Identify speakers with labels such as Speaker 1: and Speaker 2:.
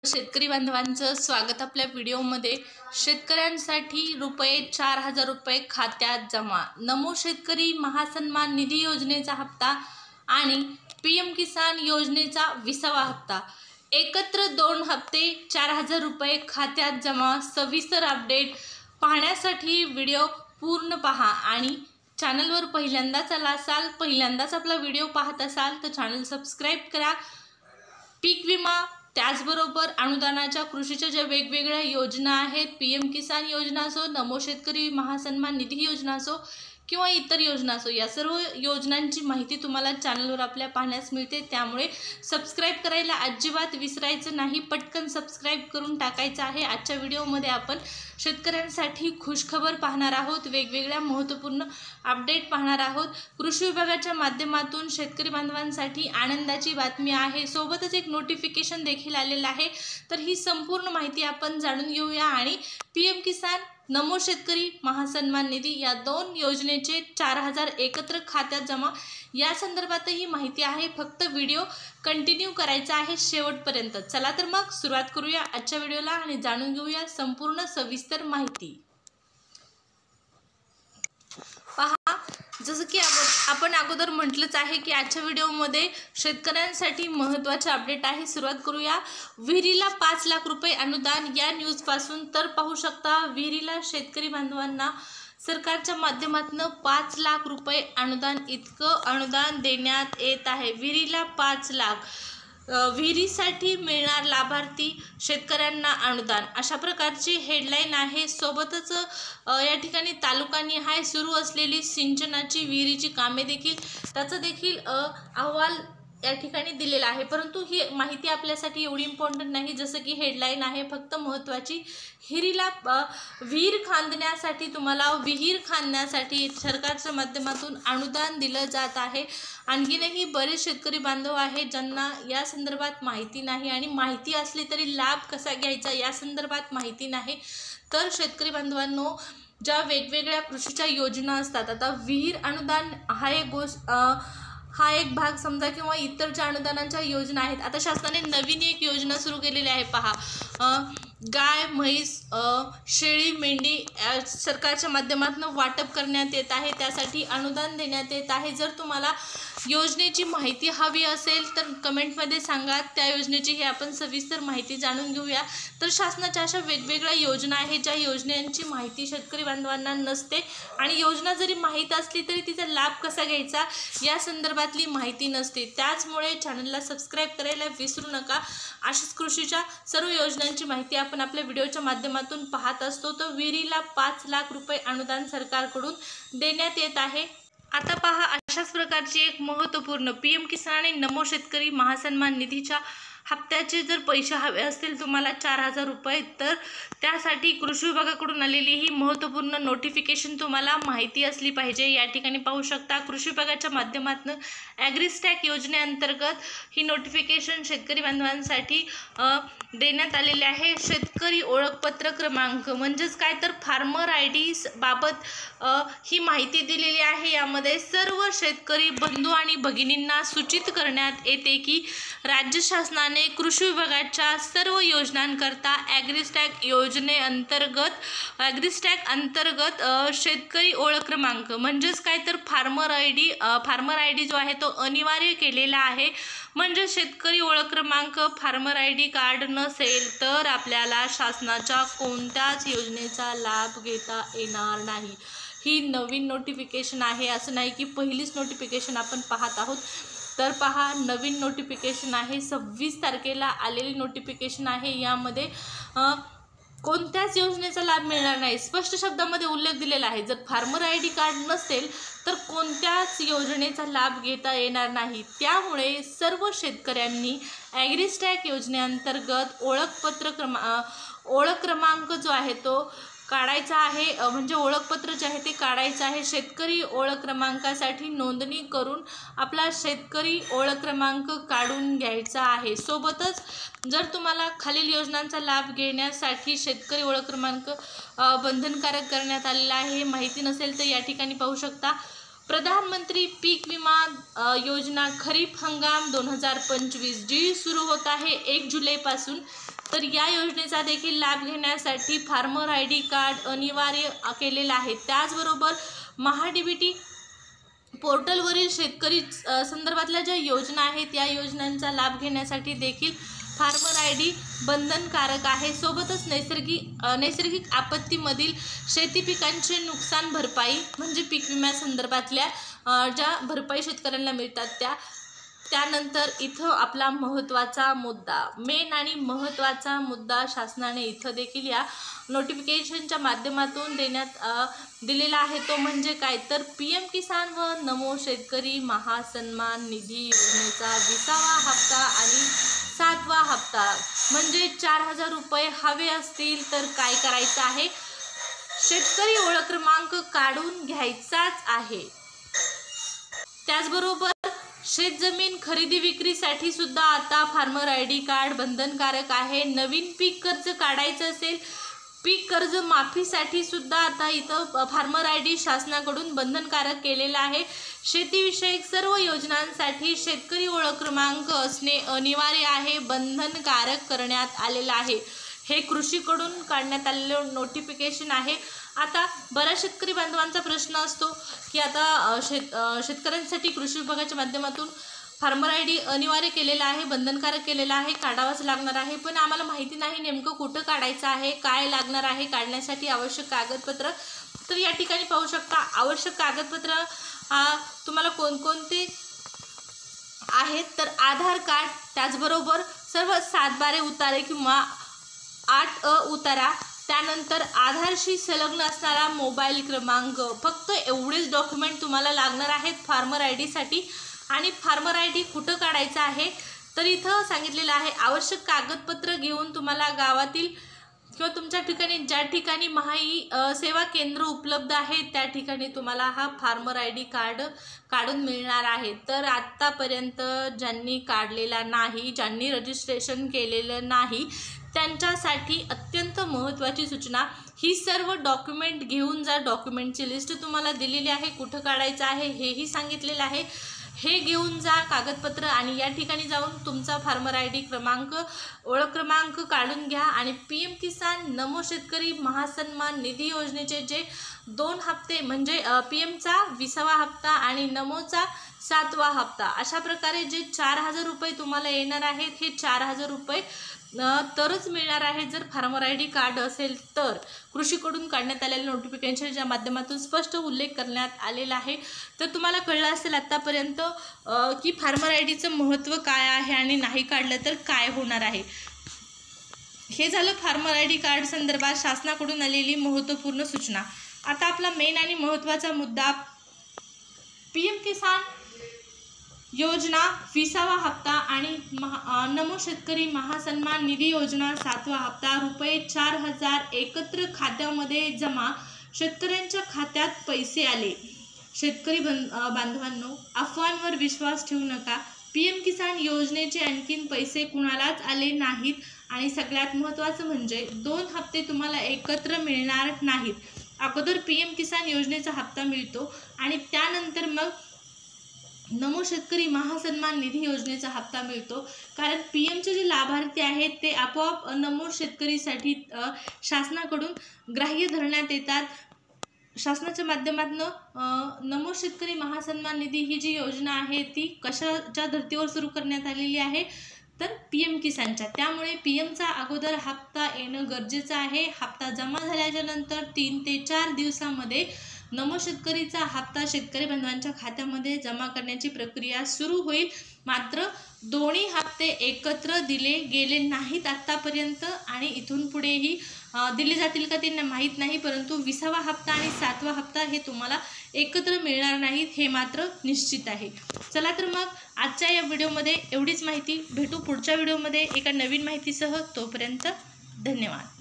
Speaker 1: शेतकरी बांधवांचं स्वागत आपल्या व्हिडिओमध्ये। शेतकऱ्यांसाठी ₹4,000 खात्यात जमा। नमो शेतकरी महासन्मान निधी योजनेचा हप्ता आणि पीएम किसान योजनेचा 20वा हप्ता, एकत्र 2 हप्ते ₹4,000 खात्यात जमा। सविस्तर अपडेट पाहण्यासाठी व्हिडिओ पूर्ण पहा आणि चॅनलवर पहिल्यांदाच आला असाल, पहिल्यांदाच आपला व्हिडिओ पाहत असाल तर चॅनल सबस्क्राइब करा। पीक विमा, त्याचबरोबर अनुदानाच्या कृषीच्या ज्या वेगवेगळ्या योजना आहेत, पीएम किसान योजना असो, नमो शेतकरी महासन्मान निधी योजना असो किंवा इतर योजना असो, या सर्व योजनांची माहिती तुम्हाला चॅनलवर आपल्या पाहण्यास मिळते। त्यामुळे सबस्क्राइब करायला अजिबात विसरायचं नाही, पटकन सबस्क्राइब करून टाकायचं आहे। आजच्या व्हिडिओमध्ये आपण शेतकऱ्यांसाठी खुशखबर पाहणार आहोत, वेगवेगळ्या महत्त्वपूर्ण अपडेट पाहणार आहोत। कृषी विभागाच्या माध्यमातून शेतकरी बांधवांसाठी आनंदाची बातमी आहे, सोबतच एक नोटिफिकेशन देखील आलेलं आहे। तर ही संपूर्ण माहिती आपण जाणून घेऊया आणि पीएम किसान, नमो शेतकरी महासन्मान निधी या 2 योजनेचे 4,000 एकत्र खात्यात जमा या संदर्भातही माहिती आहे। फक्त व्हिडिओ कंटिन्यू करायचा आहे शेवटपर्यंत। चला तर मग सुरुवात करूया आजच्या व्हिडिओला आणि जाणून घेऊया संपूर्ण सविस्तर माहिती। पहा, जसं की आपण अगोदर म्हटलंच आहे की आजच्या व्हिडिओमध्ये शेतकऱ्यांसाठी महत्त्वाचे अपडेट आहे। सुरुवात करूया विहिरीला ₹5,00,000 अनुदान या न्यूजपासून। तर पाहू शकता, विहिरीला शेतकरी बांधवांना सरकारच्या माध्यमातून ₹5,00,000 अनुदान, इतकं अनुदान देण्यात येत आहे। विहिरीला 5,00,000, विहिरीसाठी मिळणार लाभार्थी शेतकऱ्यांना अनुदान, अशा प्रकारची हेडलाईन आहे। सोबतच या ठिकाणी तालुकानिहाय सुरू असलेली सिंचनाची विहिरीची कामे देखील, त्याचा देखील अहवाल या ठिकाणी दिलेला आहे। परंतु ही माहिती आपल्यासाठी एवढी इम्पॉर्टंट नाही, जसं की हेडलाईन आहे फक्त महत्त्वाची। विहीर खांदण्यासाठी, तुम्हाला विहीर खांदण्यासाठी सरकारच्या माध्यमातून अनुदान दिलं जात आहे। आणखीनही बरेच शेतकरी बांधव आहेत ज्यांना या संदर्भात माहिती नाही आणि माहिती असली तरी लाभ कसा घ्यायचा या संदर्भात माहिती नाही। तर शेतकरी बांधवांनो, ज्या वेगवेगळ्या कृषीच्या योजना असतात, आता विहीर अनुदान हा एक भाग समजा, किंवा इतर ज्या अनुदानांच्या योजना आहेत। आता शासनाने नवीन एक योजना सुरू केलेली आहे, पहा, गाय, म्हैस, शेळी, मेंढी सरकारच्या माध्यमातून वाटप करण्यात येत आहे, त्यासाठी अनुदान देण्यात येत आहे। जर तुम्हाला योजनेची माहिती हवी असेल तर कमेंटमध्ये सांगा, त्या योजनेची ही आपण सविस्तर माहिती जाणून घेऊया। तर शासनाच्या अशा वेगवेगळ्या योजना आहेत ज्या योजनांची माहिती शेतकरी बांधवांना नसते आणि योजना जरी माहीत असली तरी तिचा लाभ कसा घ्यायचा या संदर्भातली माहिती नसते। त्याचमुळे चॅनलला सबस्क्राइब करायला विसरू नका। अशाच कृषीच्या सर्व योजनांची माहिती आपण आपल्या व्हिडिओच्या माध्यमातून पाहत असतो। तर विहिरीला ₹5,00,000 अनुदान सरकारकडून देण्यात येत आहे। आता पहा, अशाच प्रकारची एक महत्त्वपूर्ण पीएम किसान आणि नमो शेतकरी महासन्मान निधीच्या हप्त्याचे जर पैसे हवे असतील तुम्हाला ₹4,000, तर त्यासाठी कृषी विभागाकडून आलेली ही महत्त्वपूर्ण नोटिफिकेशन तुम्हाला माहिती असली पाहिजे। या ठिकाणी पाहू शकता, कृषी विभागाच्या माध्यमातून ॲग्रिस्टॅक योजनेअंतर्गत ही नोटिफिकेशन शेतकरी बांधवांसाठी देण्यात आलेले आहे। शेतकरी ओळखपत्र क्रमांक म्हणजेच काय, तर फार्मर ID बाबत ही माहिती दिलेली आहे। यामध्ये सर्व शेतकरी बंधू आणि भगिनींना सूचित करण्यात येते की राज्य शासनाने कृषी विभागाच्या सर्व योजनांकरता ॲग्रिस्टॅक अंतर्गत शेतकरी ओळख क्रमांक म्हणजेच काय, तर फार्मर ID जो आहे तो अनिवार्य केलेला आहे। म्हणजे शेतकरी ओळख क्रमांक, फार्मर ID कार्ड नसेल तर आपल्याला शासनाच्या कोणत्याच योजनेचा लाभ घेता येणार नाही। ही नवीन नोटिफिकेशन आहे, असं नाही की पहिलीच नोटिफिकेशन आपण पाहत आहोत। तर पहा, नवीन नोटिफिकेशन आहे, 26 तारखेला आलेली नोटिफिकेशन आहे। यामध्ये कोणत्याच योजनेचा लाभ मिळणार नाही, स्पष्ट शब्दामध्ये उल्लेख दिलेला आहे। जर फार्मर ID कार्ड नसेल तर कोणत्याच योजनेचा लाभ घेता येणार नाही। त्यामुळे सर्व शेतकऱ्यांनी ॲग्रिस्टॅक योजनेअंतर्गत ओळख क्रमांक जो आहे तो काढायचा आहे, म्हणजे ओळखपत्र जे आहे ते काढायचं आहे। शेतकरी ओळख क्रमांकासाठी नोंदणी करून आपला शेतकरी ओळख क्रमांक काढून घ्यायचा आहे। सोबतच जर तुम्हाला खालील योजनांचा लाभ घेण्यासाठी शेतकरी ओळख क्रमांक बंधनकारक करण्यात आलेला आहे, माहिती नसेल तर या ठिकाणी पाहू शकता, प्रधानमंत्री पीक विमा योजना खरीप हंगाम 2025 जी सुरू होत आहे 1 जुलैपासून। तर या योजनेचा देखील लाभ घेण्यासाठी फार्मर ID कार्ड अनिवार्य केलेलं आहे। त्याचबरोबर महाडीबीटी पोर्टलवरील शेतकरी संदर्भातल्या ज्या योजना आहेत या योजनांचा लाभ घेण्यासाठी देखील फार्मर ID बंधनकारक आहे। सोबतच नैसर्गिक आपत्तीमधील शेती पिकांचे नुकसान भरपाई म्हणजे पीक विम्यासंदर्भातल्या ज्या भरपाई शेतकऱ्यांना मिळतात त्यानंतर इथं आपला महत्त्वाचा मुद्दा मेन आणि महत्त्वाचा मुद्दा शासनाने इथं देखील या नोटिफिकेशनच्या माध्यमातून दिलेला आहे तो म्हणजे काय तर PM किसान व नमो शेतकरी महासन्मान निधी योजनेचा 20वा हप्ता आणि 7वा हप्ता म्हणजे 4000 रुपये हवे असतील तर काय करायचं आहे, शेतकरी ओळख क्रमांक काढून घ्यायचाच आहे। त्याचबरोबर शेतजमीन खरेदी विक्रीसाठी सुद्धा आता फार्मर ID कार्ड बंधनकारक आहे। नवीन पीक कर्ज काढायचं असेल, पीक कर्ज माफीसाठी सुद्धा आता इथं फार्मर ID शासनाकडून बंधनकारक केलेला आहे। शेतीविषयक सर्व योजनांसाठी शेतकरी ओळख क्रमांक असणे अनिवार्य आहे, बंधनकारक करण्यात आलेलं आहे। हे कृषीकडून काढण्यात आलेलं नोटिफिकेशन आहे। आता बऱ्याच शेतकरी बांधवांचा प्रश्न असतो की आता शेतकऱ्यांसाठी कृषी विभागाच्या माध्यमातून फार्मर ID अनिवार्य केलेला आहे, बंधनकारक केलेला आहे, काढावाच लागणार आहे, पण आम्हाला माहिती नाही नेमकं कुठं काढायचं आहे, काय लागणार आहे, काढण्यासाठी आवश्यक कागदपत्र। तर या ठिकाणी पाहू शकता आवश्यक कागदपत्र तुम्हाला कोणकोणते आहेत तर आधार कार्ड, त्याचबरोबर सर्व 7/12 उतारे किंवा 8 उतारा, त्यानंतर आधारशी संलग्न असणारा मोबाईल क्रमांक, फक्त एवढेच डॉक्युमेंट तुम्हाला लागणार आहेत फार्मर ID साठी। आणि फार्मर ID कुठं काढायचं आहे तर इथं सांगितलेलं आहे आवश्यक कागदपत्र घेऊन तुम्हाला गावातील किंवा तुमच्या ठिकाणी ज्या ठिकाणी महाई सेवा केंद्र उपलब्ध आहे त्या ठिकाणी तुम्हाला हा फार्मर ID कार्ड काढून मिळणार आहे। तर आत्तापर्यंत ज्यांनी काढलेला नाही, ज्यांनी रजिस्ट्रेशन केलेलं नाही त्यांच्यासाठी अत्यंत महत्त्वाची सूचना, ही सर्व डॉक्युमेंट घेऊन जा। डॉक्युमेंटची लिस्ट तुम्हाला दिलेली आहे, कुठं काढायचं आहे हेही सांगितलेलं आहे, हे घेऊन जा कागदपत्र आणि या ठिकाणी जाऊन तुमचा फार्मर ID क्रमांक ओळख क्रमांक काढून घ्या। आणि PM किसान नमो शेतकरी महासन्मान निधी योजनेचे जे 2 हप्ते म्हणजे PMचा 20वा हप्ता आणि नमोचा 7वा हप्ता अशा प्रकारे जे 4000 रुपये तुम्हाला येणार आहेत, हे 4000 रुपये तरच मिळणार आहे जर फार्मर ID कार्ड असेल तर। कृषीकडून काढण्यात आलेल्या नोटिफिकेशनच्या माध्यमातून स्पष्ट उल्लेख करण्यात आलेला आहे। तर तुम्हाला कळलं असेल आतापर्यंत की फार्मर IDचं महत्त्व काय आहे आणि नाही काढलं तर काय होणार आहे। हे झालं फार्मर ID कार्ड संदर्भात शासनाकडून आलेली महत्त्वपूर्ण सूचना। आता आपला मेन आणि महत्त्वाचा मुद्दा PM किसान योजना 20वा हप्ता आणि नमो शेतकरी महासन्मान निधी योजना 7वा हप्ता रुपये 4000 एकत्र खात्यामध्ये जमा, शेतकऱ्यांच्या खात्यात पैसे आले। शेतकरी बांधवांनो, अफवांवर विश्वास ठेवू नका। PM किसान योजनेचे आणखीन पैसे कुणालाच आले नाहीत आणि सगळ्यात महत्त्वाचं म्हणजे 2 हप्ते तुम्हाला एकत्र मिळणार नाहीत। अगोदर PM किसान योजनेचा हप्ता मिळतो आणि त्यानंतर मग नमो शेतकरी महासन्मान निधी योजनेचा हप्ता मिळतो। कारण PMचे जे लाभार्थी आहेत ते आपोआप नमो शेतकरीसाठी शासनाकडून ग्राह्य धरण्यात येतात। शासनाच्या माध्यमातून नमो शेतकरी महासन्मान निधी ही जी योजना आहे ती कशाच्या धर्तीवर सुरू करण्यात आलेली आहे तर PM किसानच्या। त्यामुळे PMचा अगोदर हप्ता येणं गरजेचं आहे। हप्ता जमा झाल्याच्या नंतर 3 ते 4 दिवसामध्ये नमो शेतकरीचा हप्ता शेतकरी बांधवांच्या खात्यामध्ये जमा करण्याची प्रक्रिया सुरू होईल। मात्र दोन्ही हप्ते एकत्र दिले गेले नाहीत आतापर्यंत आणि इथून पुढेही दिले जातील का ते माहीत नाही, परंतु 20वा हप्ता आणि 7वा हप्ता हे तुम्हाला एकत्र मिळणार नाहीत हे मात्र निश्चित आहे। चला तर मग आजच्या या व्हिडिओमध्ये एवढीच माहिती, भेटू पुढच्या व्हिडिओमध्ये एका नवीन माहितीसह। तोपर्यंत धन्यवाद।